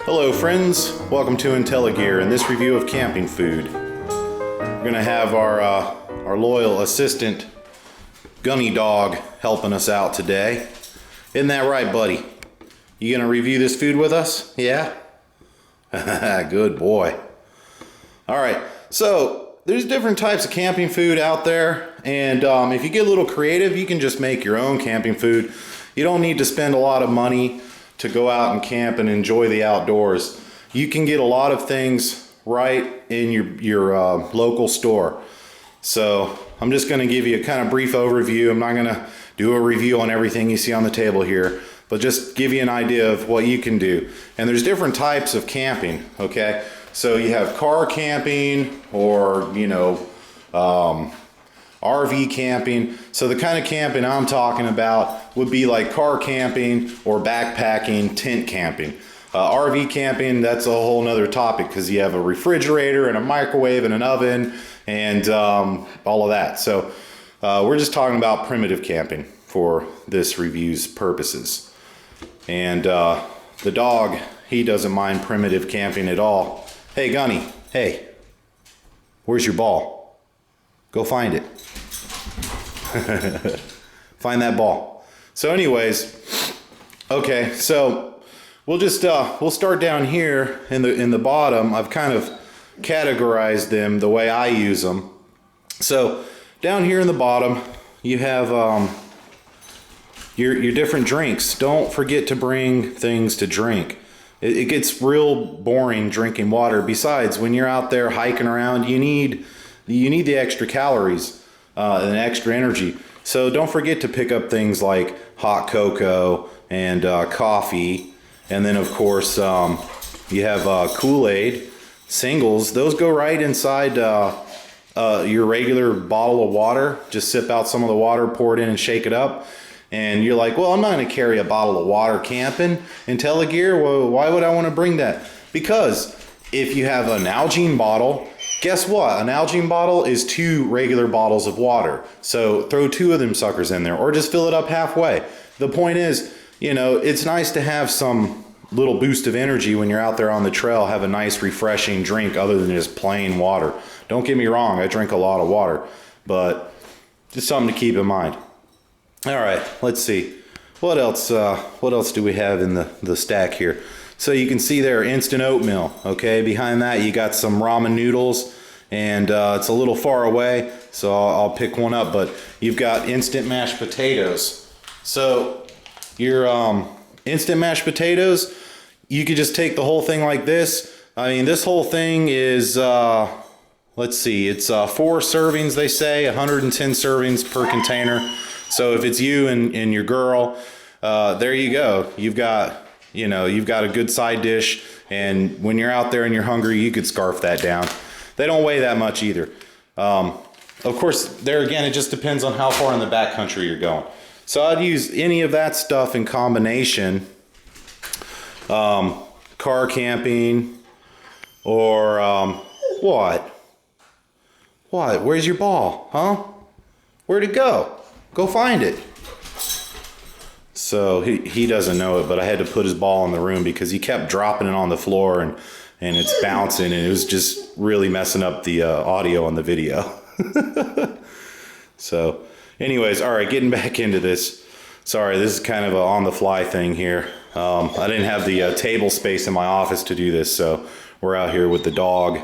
Hello friends, welcome to InteliGear and this review of camping food. We're gonna have our loyal assistant Gunny Dog helping us out today. Isn't that right, buddy? You gonna review this food with us? Yeah? Good boy. Alright, so there's different types of camping food out there, and if you get a little creative, you can just make your own camping food. You don't need to spend a lot of money to go out and camp and enjoy the outdoors. You can get a lot of things right in your local store. So I'm just going to give you a kind of brief overview. I'm not going to do a review on everything you see on the table here, but just give you an idea of what you can do. And there's different types of camping, okay? So you have car camping or, RV camping. So the kind of camping I'm talking about would be like car camping or backpacking, tent camping. RV camping, that's a whole nother topic because you have a refrigerator and a microwave and an oven and all of that. So we're just talking about primitive camping for this review's purposes. And the dog, he doesn't mind primitive camping at all. Hey Gunny, hey, where's your ball? Go find it. Find that ball. So anyways, okay, so we'll just we'll start down here in the bottom. I've kind of categorized them the way I use them. So down here in the bottom you have your different drinks. Don't forget to bring things to drink. It gets real boring drinking water. Besides, when you're out there hiking around, you need the extra calories and extra energy. So don't forget to pick up things like hot cocoa and coffee. And then of course you have Kool-Aid singles. Those go right inside your regular bottle of water. Just sip out some of the water, pour it in and shake it up. And you're like, well, I'm not going to carry a bottle of water camping. InteliGear, well, why would I want to bring that? Because if you have an Nalgene bottle, guess what? An Nalgene bottle is 2 regular bottles of water. So throw 2 of them suckers in there or just fill it up halfway. The point is, it's nice to have some little boost of energy when you're out there on the trail, have a nice refreshing drink other than just plain water. Don't get me wrong, I drink a lot of water, but just something to keep in mind. All right, let's see. What else do we have in the stack here? So you can see there, instant oatmeal, okay? Behind that, you got some ramen noodles, and it's a little far away, so I'll pick one up, but you've got instant mashed potatoes. So your instant mashed potatoes, you could just take the whole thing like this. I mean, this whole thing is, let's see, it's 4 servings, they say, 110 servings per container. So if it's you and your girl, there you go. You've got a good side dish, and when you're out there and you're hungry, you could scarf that down. They don't weigh that much either. Of course, there again, it just depends on how far in the backcountry you're going. So I'd use any of that stuff in combination. Car camping or what? Where's your ball? Huh? Where'd it go? Go find it. So he doesn't know it, but I had to put his ball in the room because he kept dropping it on the floor and it's bouncing, and it was just really messing up the audio on the video. So anyways, all right, getting back into this. Sorry, this is kind of a on the fly thing here. I didn't have the table space in my office to do this, so we're out here with the dog.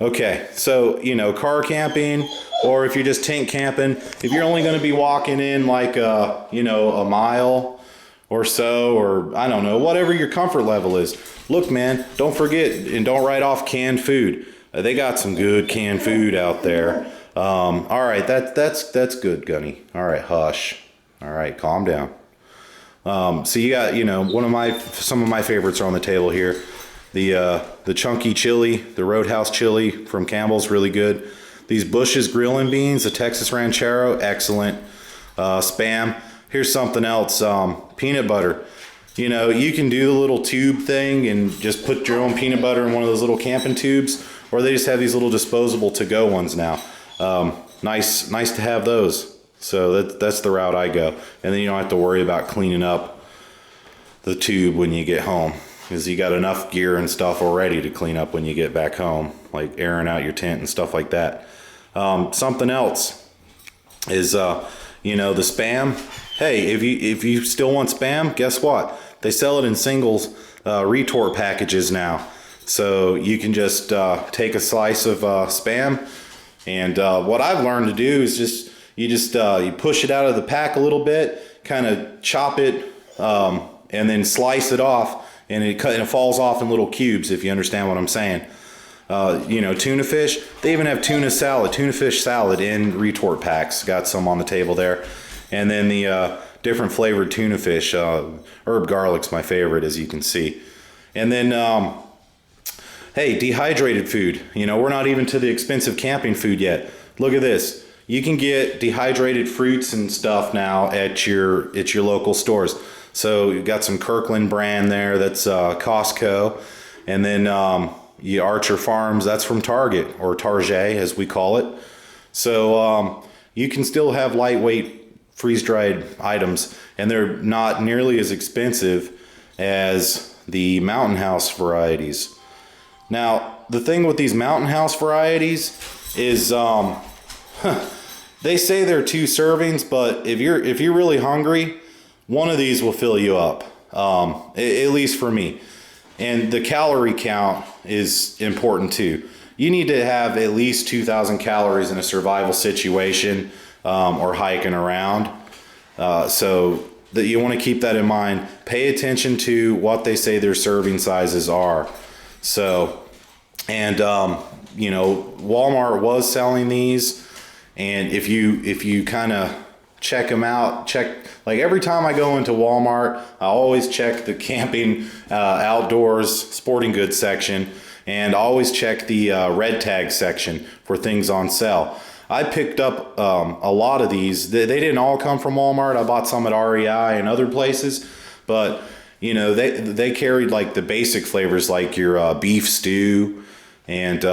Okay, so, car camping, or if you're just tent camping, if you're only going to be walking in like, a mile or so, or I don't know, whatever your comfort level is. Look, man, don't forget and don't write off canned food. They got some good canned food out there. All right, that's good, Gunny. All right, hush. All right, calm down. So you got, some of my favorites are on the table here. The chunky chili, the Roadhouse chili from Campbell's, really good. These Bush's grilling beans, the Texas Ranchero, excellent. Spam. Here's something else, peanut butter. You can do the little tube thing and just put your own peanut butter in one of those little camping tubes, or they just have these little disposable to-go ones now. Nice to have those. So that's the route I go. And then you don't have to worry about cleaning up the tube when you get home. because you got enough gear and stuff already to clean up when you get back home, like airing out your tent and stuff like that. Something else is, you know, the Spam. Hey, if you still want Spam, guess what? They sell it in singles retort packages now. So you can just take a slice of Spam, and what I've learned to do is you push it out of the pack a little bit, kind of chop it, and then slice it off, and it falls off in little cubes, if you understand what I'm saying. You know, tuna fish, they even have tuna fish salad in retort packs. Got some on the table there. And then the different flavored tuna fish, herb garlic's my favorite, as you can see. And then, hey, dehydrated food. You know, we're not even to the expensive camping food yet. Look at this. You can get dehydrated fruits and stuff now at your local stores. So you've got some Kirkland brand there, that's Costco. And then Archer Farms, that's from Target, or Target as we call it. So you can still have lightweight freeze-dried items, and they're not nearly as expensive as the Mountain House varieties. Now, the thing with these Mountain House varieties is they say they're 2 servings, but if you're really hungry, one of these will fill you up, at least for me. And the calorie count is important too. You need to have at least 2,000 calories in a survival situation, or hiking around. So that you want to keep that in mind. Pay attention to what they say their serving sizes are. So, and you know, Walmart was selling these, and if you kind of check them out, like every time I go into Walmart, I always check the camping, outdoors, sporting goods section, and I always check the red tag section for things on sale. I picked up a lot of these. They didn't all come from Walmart. I bought some at REI and other places, but you know, they carried like the basic flavors, like your beef stew, and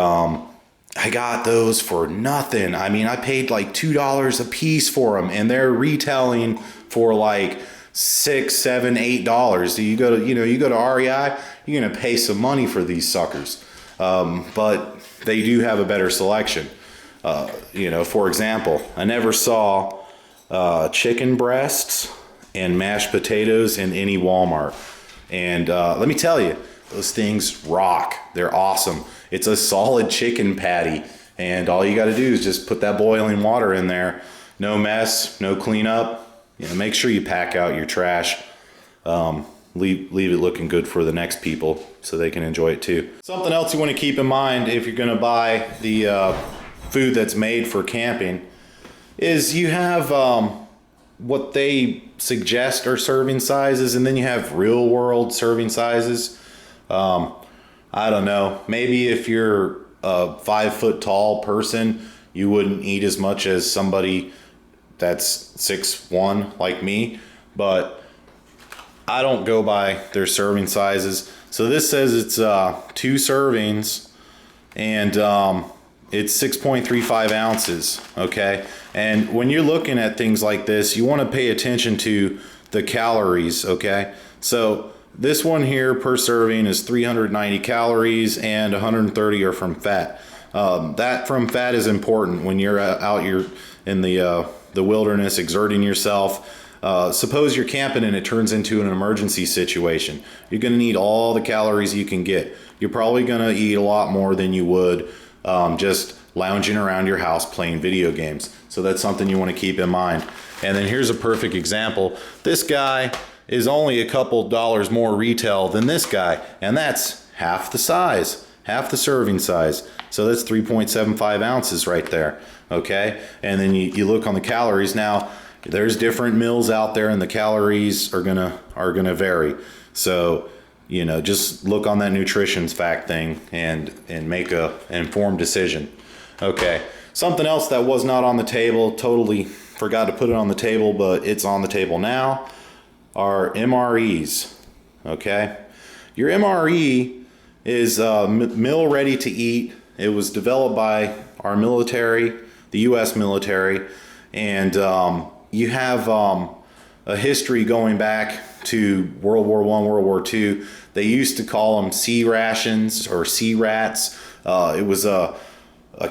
I got those for nothing. I mean, I paid like $2 a piece for them, and they're retailing for like $6, $7, $8. So you go to REI, you're gonna pay some money for these suckers, but they do have a better selection. You know, for example, I never saw chicken breasts and mashed potatoes in any Walmart, and let me tell you, those things rock. They're awesome. It's a solid chicken patty, and all you got to do is just put that boiling water in there. No mess, no cleanup. You know, make sure you pack out your trash. Leave it looking good for the next people so they can enjoy it too. Something else you want to keep in mind if you're going to buy the food that's made for camping is you have what they suggest are serving sizes, and then you have real world serving sizes. I don't know, maybe if you're a 5 foot tall person, you wouldn't eat as much as somebody that's 6'1" like me, but I don't go by their serving sizes. So this says it's 2 servings, and it's 6.35 ounces, okay? And when you're looking at things like this, you want to pay attention to the calories, okay? So this one here per serving is 390 calories, and 130 are from fat. That from fat is important when you're out in the wilderness exerting yourself. Suppose you're camping and it turns into an emergency situation. You're going to need all the calories you can get. You're probably going to eat a lot more than you would just lounging around your house playing video games. So that's something you want to keep in mind. And then here's a perfect example. This guy is only a couple dollars more retail than this guy, and that's half the size, half the serving size. So that's 3.75 ounces right there, okay? And then you look on the calories. Now, there's different meals out there, and the calories are gonna vary. So, you know, just look on that nutrition fact thing and make an informed decision. Okay, something else that was not on the table, totally forgot to put it on the table, but it's on the table now, are MREs, okay? Your MRE is meal ready to eat. It was developed by our military, the U.S. military, and you have a history going back to World War I, World War II. They used to call them sea rations or sea rats. It was a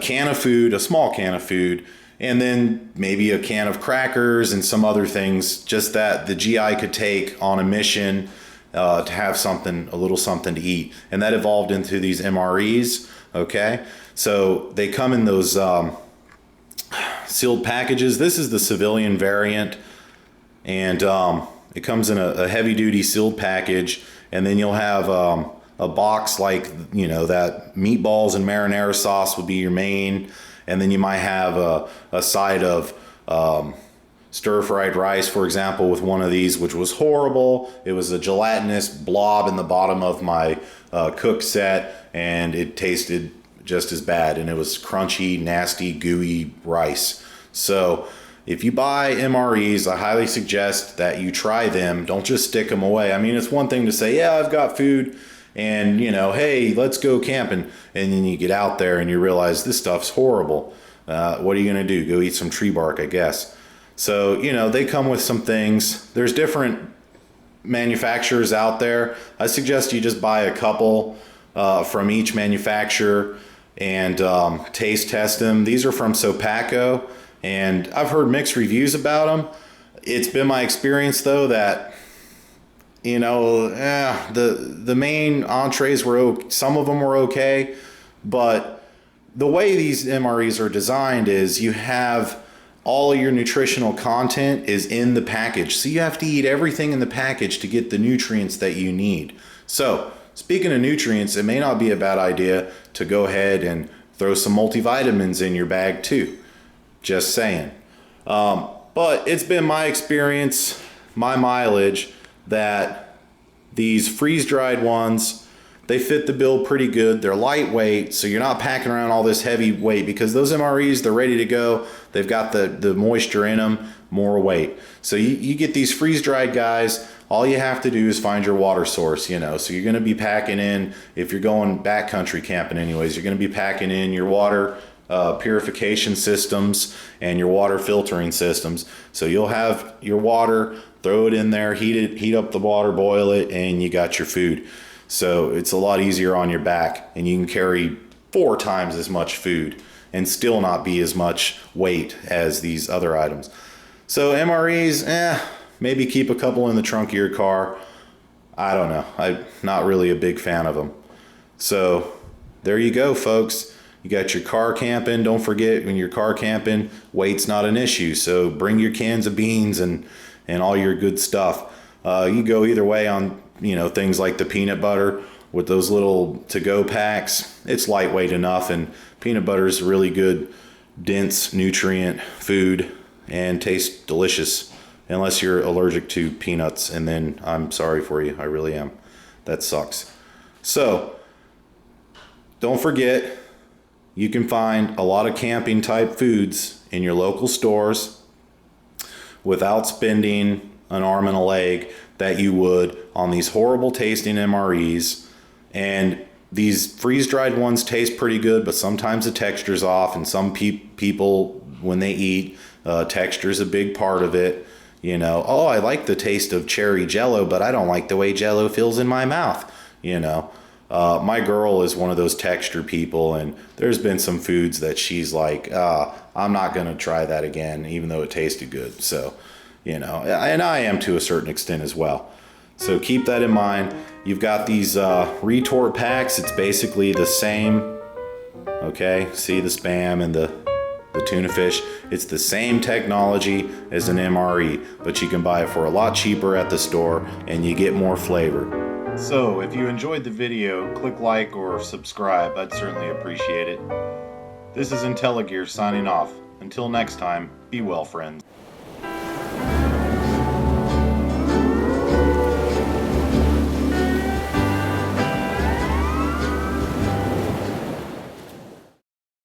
can of food, a small can of food, and then maybe a can of crackers and some other things, just that the GI could take on a mission to have something, a little something to eat. And that evolved into these MREs, okay? So they come in those sealed packages. This is the civilian variant, and it comes in a heavy-duty sealed package, and then you'll have a box like, you know, that meatballs and marinara sauce would be your main, and then you might have a side of stir-fried rice, for example, with one of these, which was horrible. It was a gelatinous blob in the bottom of my cook set, and it tasted just as bad, and it was crunchy, nasty, gooey rice. So if you buy MREs, I highly suggest that you try them. Don't just stick them away. I mean, it's one thing to say, yeah, I've got food, and, you know, hey, let's go camping, and then you get out there and you realize this stuff's horrible. What are you going to do? Go eat some tree bark, I guess. So, you know, they come with some things. There's different manufacturers out there. I suggest you just buy a couple from each manufacturer and taste test them. These are from Sopaco, and I've heard mixed reviews about them. It's been my experience, though, that, you know, the main entrees were some of them were okay, but the way these MREs are designed is you have all of your nutritional content is in the package. So you have to eat everything in the package to get the nutrients that you need. So speaking of nutrients, it may not be a bad idea to go ahead and throw some multivitamins in your bag too. Just saying. But it's been my experience, my mileage, that these freeze-dried ones, they fit the bill pretty good. They're lightweight, so you're not packing around all this heavy weight, because those MREs, they're ready to go. They've got the moisture in them, more weight. So you get these freeze-dried guys, all you have to do is find your water source, you know. So you're going to be packing in, if you're going backcountry camping anyways, you're going to be packing in your water purification systems and your water filtering systems. So you'll have your water, throw it in there, heat up the water, boil it, and you got your food. So it's a lot easier on your back, and you can carry 4 times as much food and still not be as much weight as these other items. So MREs, maybe keep a couple in the trunk of your car. I don't know. I'm not really a big fan of them. So there you go, folks. You got your car camping. Don't forget, when you're car camping, weight's not an issue. So bring your cans of beans and all your good stuff. You go either way on, you know, things like the peanut butter with those little to-go packs. It's lightweight enough, and peanut butter is really good, dense nutrient food and tastes delicious, unless you're allergic to peanuts, and then I'm sorry for you. I really am. That sucks. So don't forget, you can find a lot of camping type foods in your local stores without spending an arm and a leg that you would on these horrible tasting MREs. And these freeze-dried ones taste pretty good, but sometimes the texture's off, and some people, when they eat, texture's a big part of it. You know, oh, I like the taste of cherry Jello, but I don't like the way Jello feels in my mouth, you know. My girl is one of those texture people, and there's been some foods that she's like, I'm not going to try that again, even though it tasted good. So, you know, and I am to a certain extent as well. So keep that in mind. You've got these retort packs. It's basically the same. Okay, see the Spam and the tuna fish. It's the same technology as an MRE, but you can buy it for a lot cheaper at the store, and you get more flavor. So if you enjoyed the video, click like or subscribe. I'd certainly appreciate it. This is InteliGear signing off. Until next time, be well, friends.